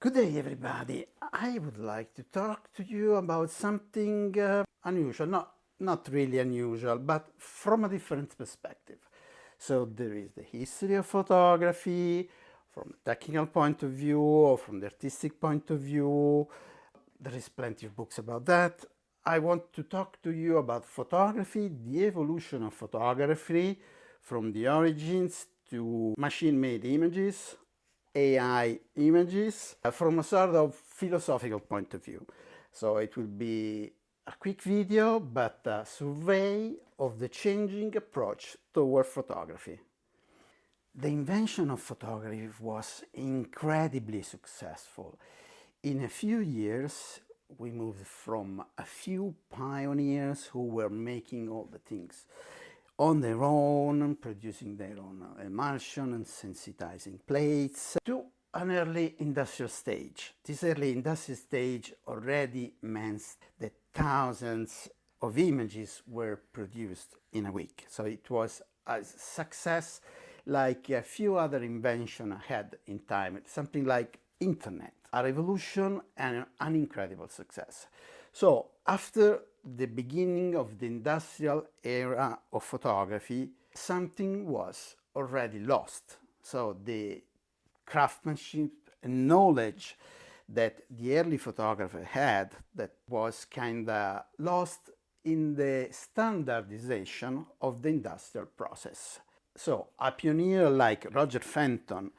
Good day, everybody. I would like to talk to you about something unusual, not really unusual, but from a different perspective. So there is the history of photography from a technical point of view or from the artistic point of view. There is plenty of books about that. I want to talk to you about photography, the evolution of photography from the origins to machine-made images, AI images, from a sort of philosophical point of view. So it will be a quick video, but a survey of the changing approach toward photography. The invention of photography was incredibly successful. In a few years, we moved from a few pioneers who were making all the things on their own, producing their own emulsion and sensitizing plates, to an early industrial stage. This early industrial stage already meant that thousands of images were produced in a week. So it was a success like a few other inventions had in time, something like internet, a revolution and an incredible success. So after the beginning of the industrial era of photography, something was already lost. So the craftsmanship and knowledge that the early photographer had, that was kind of lost in the standardization of the industrial process. So a pioneer like Roger Fenton,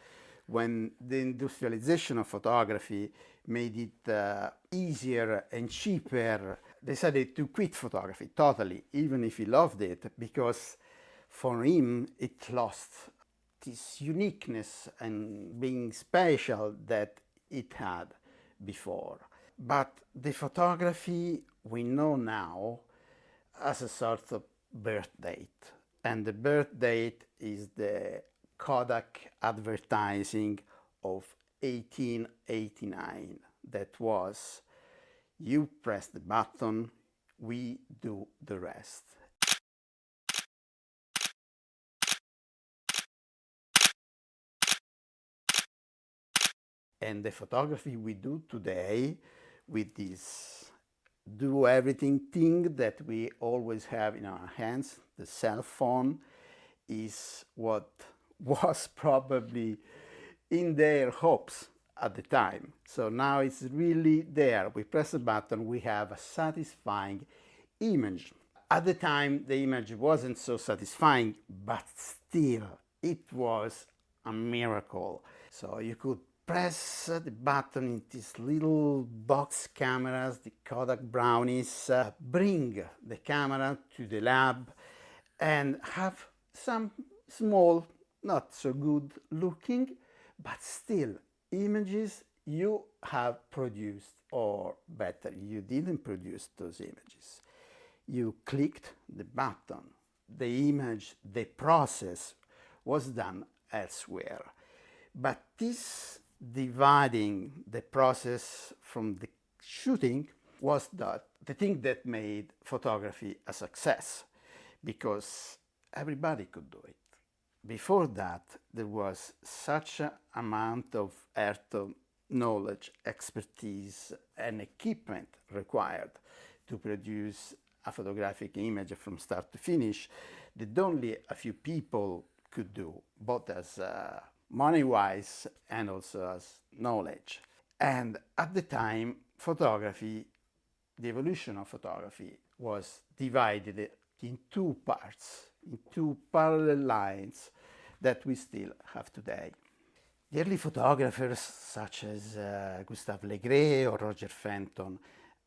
when the industrialization of photography made it easier and cheaper, decided to quit photography totally, even if he loved it, because for him it lost this uniqueness and being special that it had before. But the photography we know now as a sort of birth date, and the birth date is the Kodak advertising of 1889. That was, you press the button, we do the rest. And the photography we do today with this do everything thing that we always have in our hands, the cell phone, is what was probably in their hopes at the time. So now it's really there. We press a button, we have a satisfying image. At the time, the image wasn't so satisfying, but still, it was a miracle. So you could press the button in these little box cameras, the Kodak Brownies, bring the camera to the lab and have some small, not so good looking, but still images you have produced, or better, you didn't produce those images. You clicked the button. The image, the process was done elsewhere. But this dividing the process from the shooting was the thing that made photography a success, because everybody could do it. Before that, there was such an amount of earth knowledge, expertise, and equipment required to produce a photographic image from start to finish that only a few people could do, both as money-wise and also as knowledge. And at the time, photography, the evolution of photography, was divided in two parts, in two parallel lines that we still have today. The early photographers such as Gustave Le Gray or Roger Fenton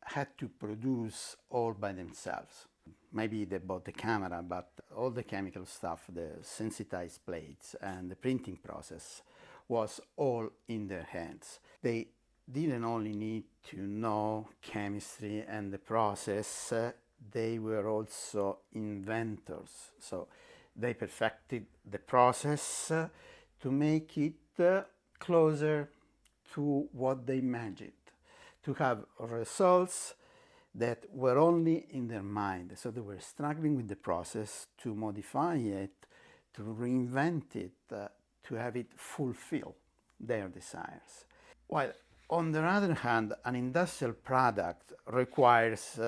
had to produce all by themselves. Maybe they bought the camera, but all the chemical stuff, the sensitized plates and the printing process was all in their hands. They didn't only need to know chemistry and the process, they were also inventors. So they perfected the process to make it closer to what they imagined, to have results that were only in their mind. So they were struggling with the process to modify it, to reinvent it, to have it fulfill their desires. While On the other hand, an industrial product requires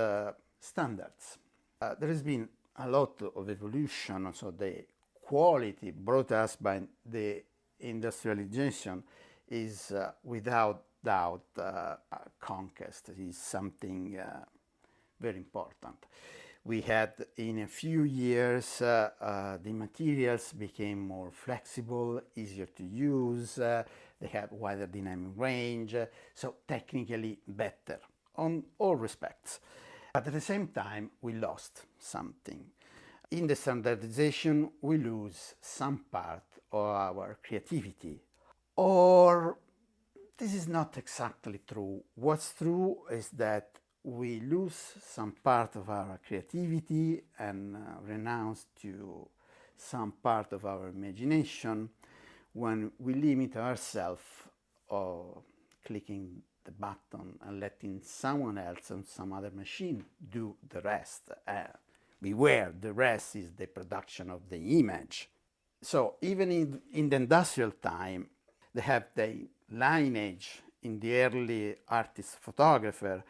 standards. There has been a lot of evolution, so the quality brought us by the industrialization is without doubt a conquest, is something very important. We had in a few years the materials became more flexible, easier to use, they had wider dynamic range, so technically better on all respects. But at the same time, we lost something. In the standardization, we lose some part of our creativity. Or this is not exactly true. What's true is that we lose some part of our creativity and renounce to some part of our imagination when we limit ourselves or clicking the button and letting someone else on some other machine do the rest. Beware, the rest is the production of the image. So even in the industrial time, they have the lineage in the early artist photographer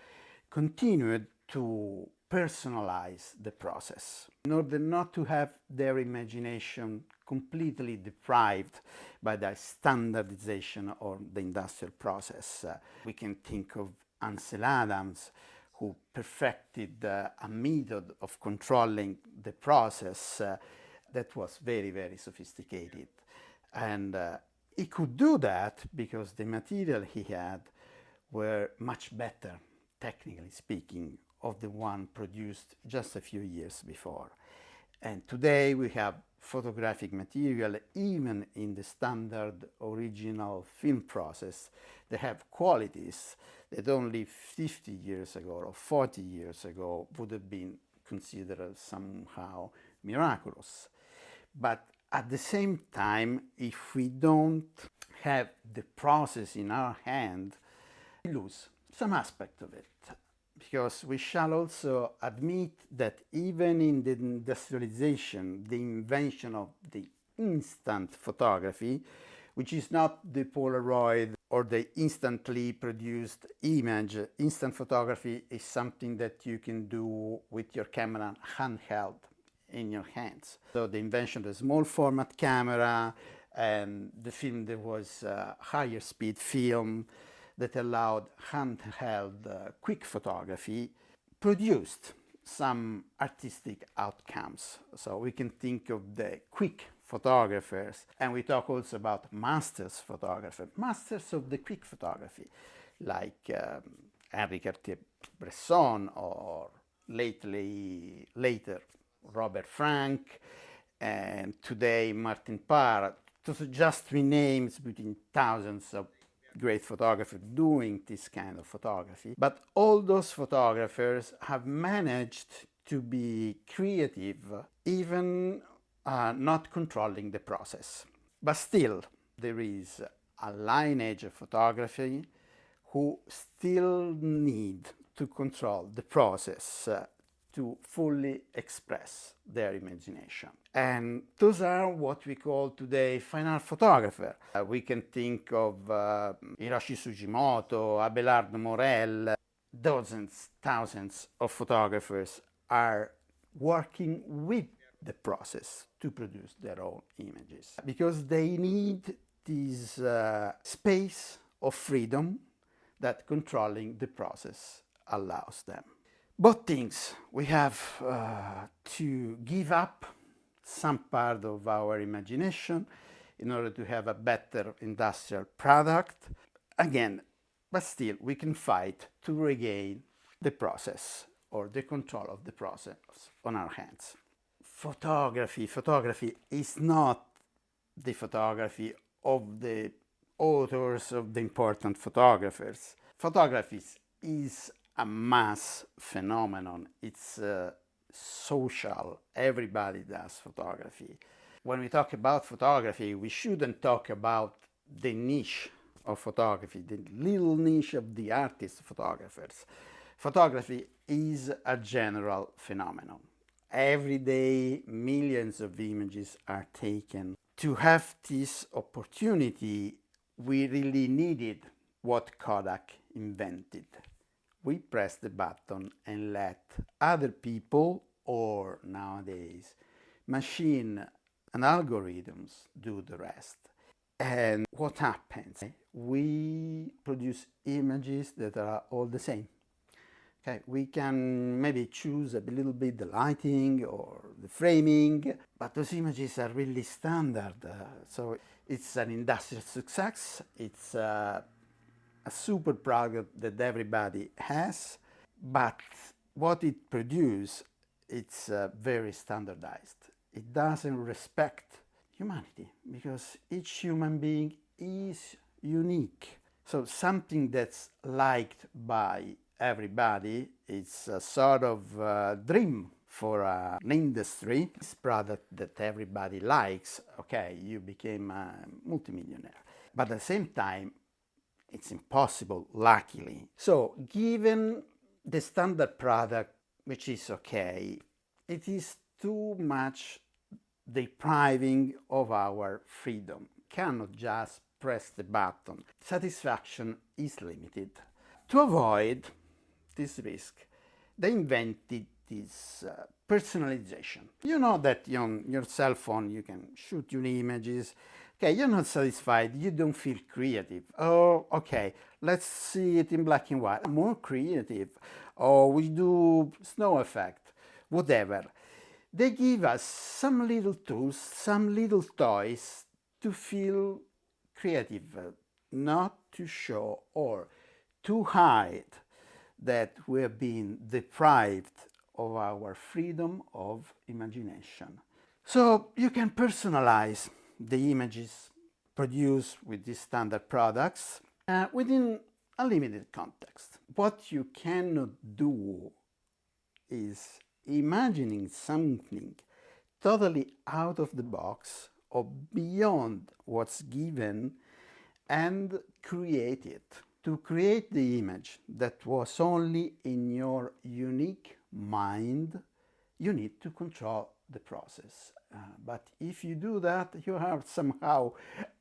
continued to personalize the process in order not to have their imagination completely deprived by the standardization or the industrial process. We can think of Ansel Adams, who perfected a method of controlling the process that was very, very sophisticated. And he could do that because the material he had were much better, technically speaking, of the one produced just a few years before. And today we have photographic material, even in the standard original film process, they have qualities that only 50 years ago or 40 years ago would have been considered somehow miraculous. But at the same time, if we don't have the process in our hand, we lose some aspect of it. Because we shall also admit that even in the industrialization, the invention of the instant photography, which is not the Polaroid or the instantly produced image, instant photography is something that you can do with your camera handheld in your hands. So the invention of the small format camera and the film that was higher speed film that allowed handheld quick photography produced some artistic outcomes. So we can think of the quick photographers, and we talk also about masters photographers, masters of the quick photography, like Henri Cartier-Bresson or later Robert Frank, and today Martin Parr. Those are just three names between thousands of great photographers doing this kind of photography. But all those photographers have managed to be creative, even not controlling the process. But still, there is a lineage of photography who still need to control the process to fully express their imagination. And those are what we call today fine art photographer. We can think of Hiroshi Sugimoto, Abelard Morel. Dozens, thousands of photographers are working with the process to produce their own images because they need this space of freedom that controlling the process allows them. Both things, we have to give up some part of our imagination in order to have a better industrial product. Again, but still we can fight to regain the process or the control of the process on our hands. Photography is not the photography of the authors of the important photographers. Photography is a mass phenomenon. It's social. Everybody does photography. When we talk about photography, we shouldn't talk about the niche of photography, the little niche of the artist photographers. Photography is a general phenomenon. Every day, millions of images are taken. To have this opportunity, we really needed what Kodak invented. We press the button and let other people, or nowadays machine and algorithms, do the rest. And what happens? We produce images that are all the same. Okay, we can maybe choose a little bit the lighting or the framing, but those images are really standard. So it's an industrial success. It's a super product that everybody has, but what it produces, it's very standardized. It doesn't respect humanity because each human being is unique. So something that's liked by everybody, it's a sort of dream for an industry. This product that everybody likes, okay, you became a multimillionaire. But at the same time, it's impossible, luckily. So given the standard product, which is okay, it is too much depriving of our freedom. Cannot just press the button. Satisfaction is limited. To avoid this risk, they invented this personalization. You know that on your cell phone you can shoot your images. Okay, you're not satisfied, you don't feel creative. Oh, okay, let's see it in black and white. More creative. Or we do snow effect, whatever. They give us some little tools, some little toys to feel creative, not to show or to hide that we are being deprived of our freedom of imagination. So you can personalize the images produced with these standard products within a limited context. What you cannot do is imagining something totally out of the box or beyond what's given and create it. To create the image that was only in your unique mind, you need to control the process. But if you do that, you are somehow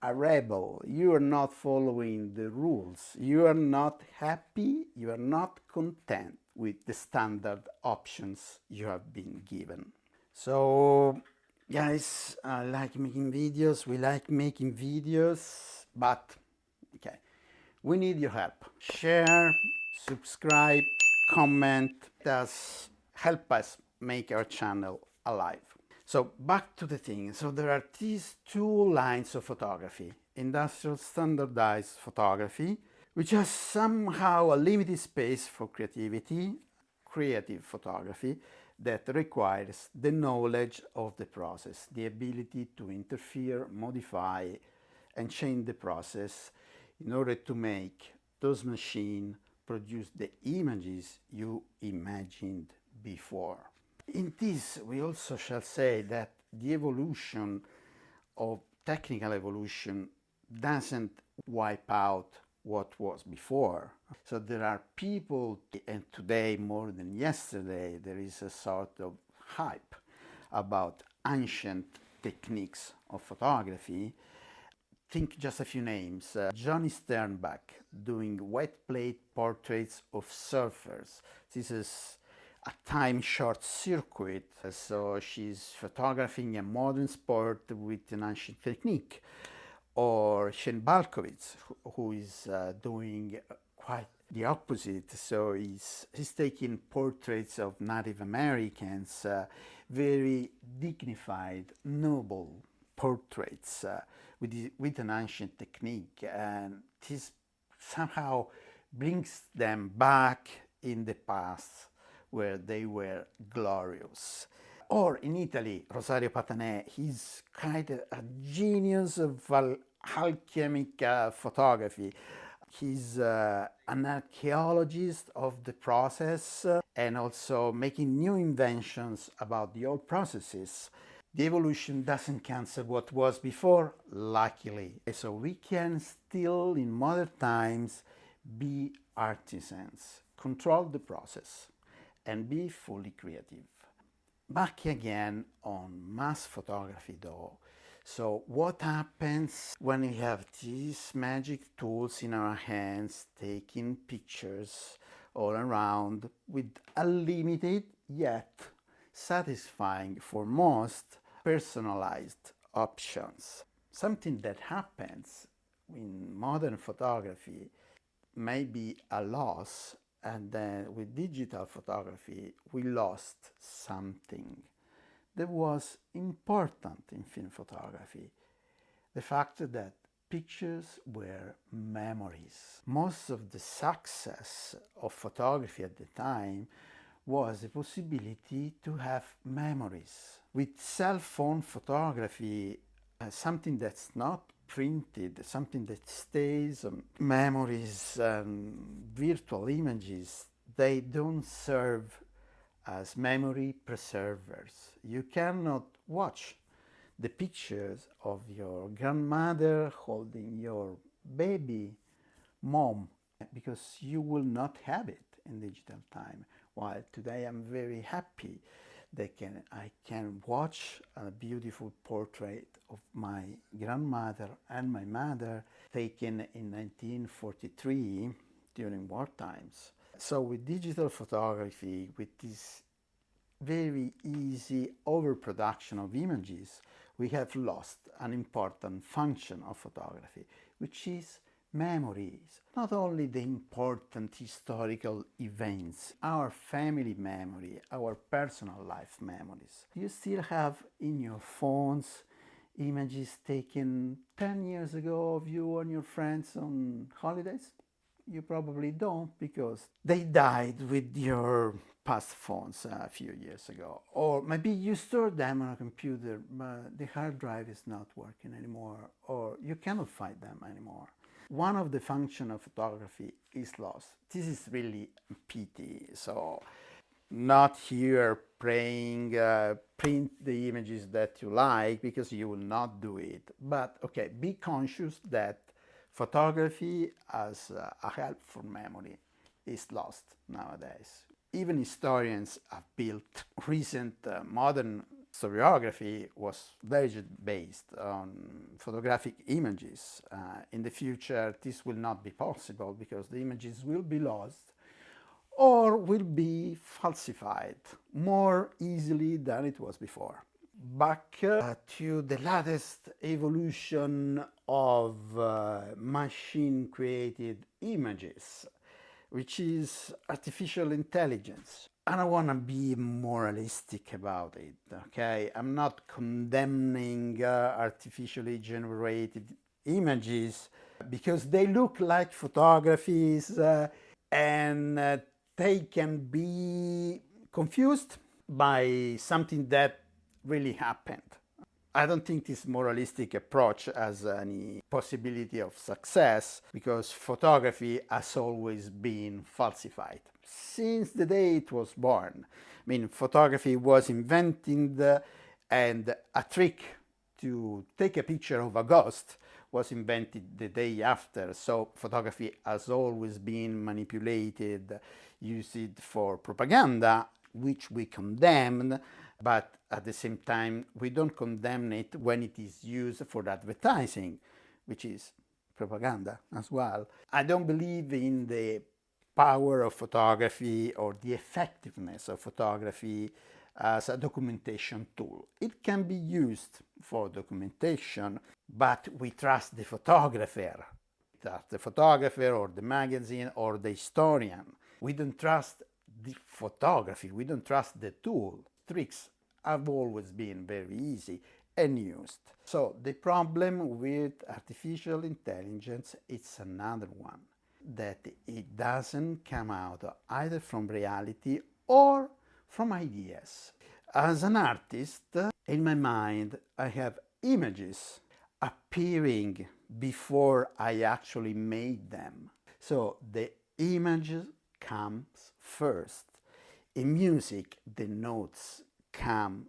a rebel. You are not following the rules. You are not happy. You are not content with the standard options you have been given. So, guys, I like making videos. We like making videos, but okay, we need your help. Share, subscribe, comment. Does help us make our channel alive. So back to the thing. So there are these two lines of photography: industrial standardized photography, which has somehow a limited space for creativity, creative photography that requires the knowledge of the process, the ability to interfere, modify, and change the process in order to make those machines produce the images you imagined before. In this, we also shall say that the evolution of technical evolution doesn't wipe out what was before. So there are people, and today more than yesterday, there is a sort of hype about ancient techniques of photography. Think just a few names. Johnny Sternbach doing wet plate portraits of surfers. This is a time short circuit, so she's photographing a modern sport with an ancient technique. Or Shane Balkovitz, who is doing quite the opposite. So he's taking portraits of Native Americans, very dignified, noble portraits with an ancient technique, and this somehow brings them back in the past where they were glorious. Or in Italy, Rosario Patanè, he's kind of a genius of alchemic photography. He's an archaeologist of the process and also making new inventions about the old processes. The evolution doesn't cancel what was before, luckily. So we can still, in modern times, be artisans, control the process, and be fully creative. Back again on mass photography though. So what happens when we have these magic tools in our hands, taking pictures all around with unlimited yet satisfying for most personalized options? Something that happens in modern photography may be a loss, and then with digital photography we lost something that was important in film photography: the fact that pictures were memories. Most of the success of photography at the time was the possibility to have memories. With cell phone photography, something that's not printed, something that stays, memories and virtual images, they don't serve as memory preservers. You cannot watch the pictures of your grandmother holding your baby mom because you will not have it in digital time. While today I'm very happy that I can watch a beautiful portrait of my grandmother and my mother taken in 1943 during war times. So with digital photography, with this very easy overproduction of images, we have lost an important function of photography, which is memories. Not only the important historical events, our family memory, our personal life memories. You still have in your phones images taken 10 years ago of you and your friends on holidays? You probably don't, because they died with your past phones a few years ago. Or maybe you stored them on a computer, but the hard drive is not working anymore, or you cannot find them anymore. One of the functions of photography is lost. This is really a pity. So not here praying, print the images that you like, because you will not do it. But okay, be conscious that photography as a help for memory is lost nowadays. Even historians have built recent modern historiography was largely based on photographic images. In the future, this will not be possible because the images will be lost or will be falsified more easily than it was before. Back to the latest evolution of machine-created images, which is artificial intelligence. I don't want to be moralistic about it, okay? I'm not condemning artificially generated images because they look like photographies and they can be confused by something that really happened. I don't think this moralistic approach has any possibility of success because photography has always been falsified since the day it was born. I mean, photography was invented and a trick to take a picture of a ghost was invented the day after. So photography has always been manipulated, used for propaganda, which we condemn, but at the same time we don't condemn it when it is used for advertising, which is propaganda as well. I don't believe in the power of photography or the effectiveness of photography as a documentation tool. It can be used for documentation, but we trust the photographer. The photographer or the magazine or the historian. We don't trust the photography, we don't trust the tool. Tricks have always been very easy and used. So the problem with artificial intelligence is another one, that it doesn't come out either from reality or from ideas. As an artist, in my mind, I have images appearing before I actually made them. So the image comes first. In music, the notes come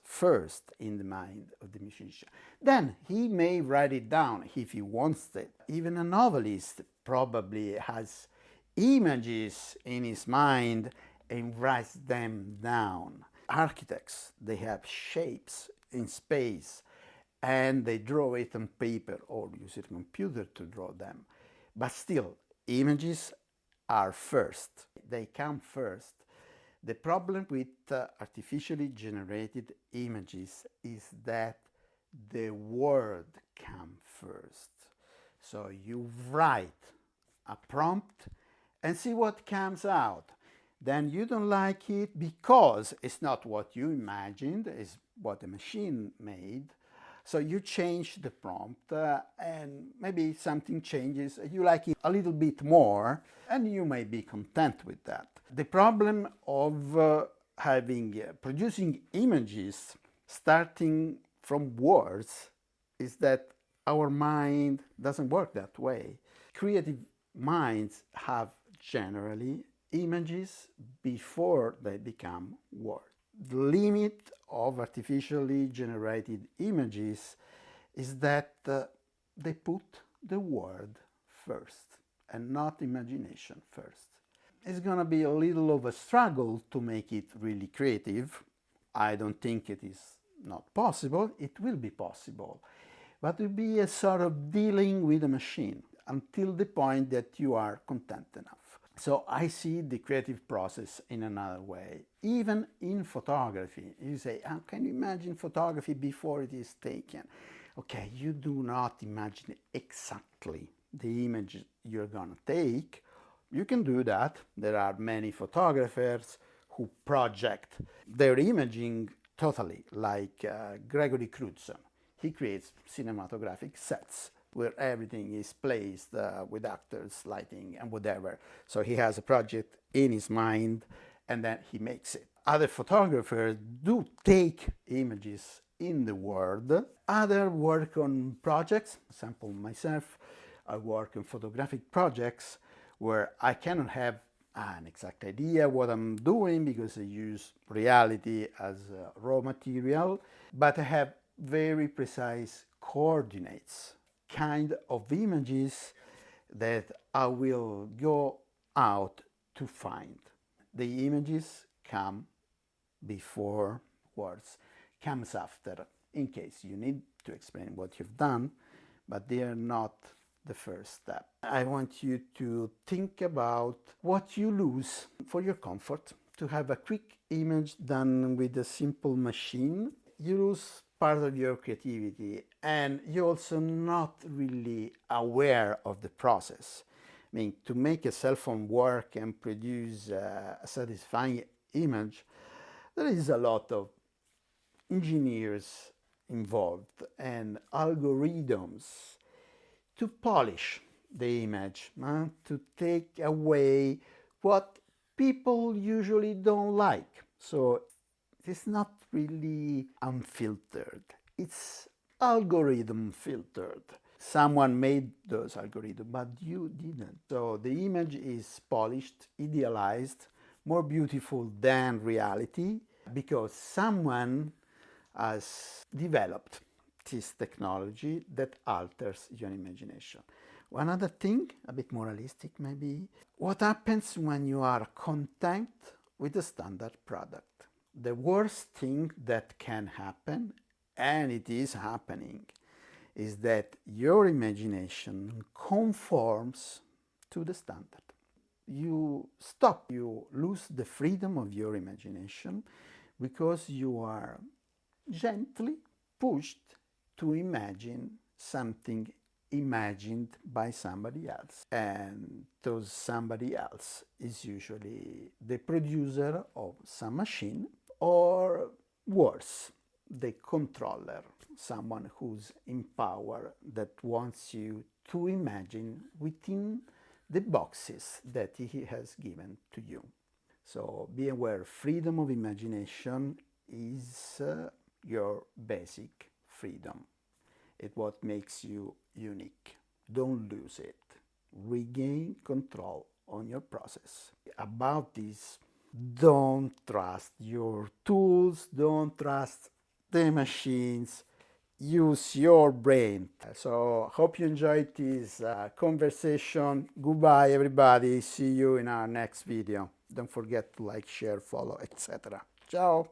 first in the mind of the musician. Then he may write it down if he wants it. Even a novelist probably has images in his mind and writes them down. Architects, they have shapes in space and they draw it on paper or use a computer to draw them. But still, images are first. They come first. The problem with artificially generated images is that the word comes first. So you write a prompt and see what comes out. Then you don't like it because it's not what you imagined, it's what the machine made. So you change the prompt and maybe something changes. You like it a little bit more and you may be content with that. The problem of producing images starting from words is that our mind doesn't work that way. Creative minds have generally images before they become words. The limit of artificially generated images is that they put the word first and not imagination first. It's going to be a little of a struggle to make it really creative. I don't think it is not possible. It will be possible. But it will be a sort of dealing with a machine until the point that you are content enough. So I see the creative process in another way. Even in photography, you say, how can you imagine photography before it is taken? Okay, you do not imagine exactly the image you're going to take. You can do that. There are many photographers who project their imaging totally, like Gregory Crewdson. He creates cinematographic sets where everything is placed with actors, lighting, and whatever. So he has a project in his mind, and then he makes it. Other photographers do take images in the world. Others work on projects. For example, myself, I work on photographic projects where I cannot have an exact idea what I'm doing because I use reality as raw material, but I have very precise coordinates, kind of images that I will go out to find. The images come before words, comes after, in case you need to explain what you've done, but they are not the first step. I want you to think about what you lose for your comfort. To have a quick image done with a simple machine, you lose part of your creativity and you're also not really aware of the process. I mean, to make a cell phone work and produce a satisfying image, there is a lot of engineers involved and algorithms to polish the image, to take away what people usually don't like. So it's not really unfiltered. It's algorithm filtered. Someone made those algorithms, but you didn't. So the image is polished, idealized, more beautiful than reality because someone has developed this technology that alters your imagination. One other thing, a bit moralistic maybe, what happens when you are content with the standard product? The worst thing that can happen, and it is happening, is that your imagination conforms to the standard. You stop, you lose the freedom of your imagination because you are gently pushed to imagine something imagined by somebody else. And those somebody else is usually the producer of some machine or worse, the controller, someone who's in power that wants you to imagine within the boxes that he has given to you. So be aware, freedom of imagination is your basic freedom. It's what makes you unique. Don't lose it. Regain control on your process. About this, don't trust your tools, don't trust the machines. Use your brain. So hope you enjoyed this conversation. Goodbye everybody. See you in our next video. Don't forget to like, share, follow, etc. Ciao.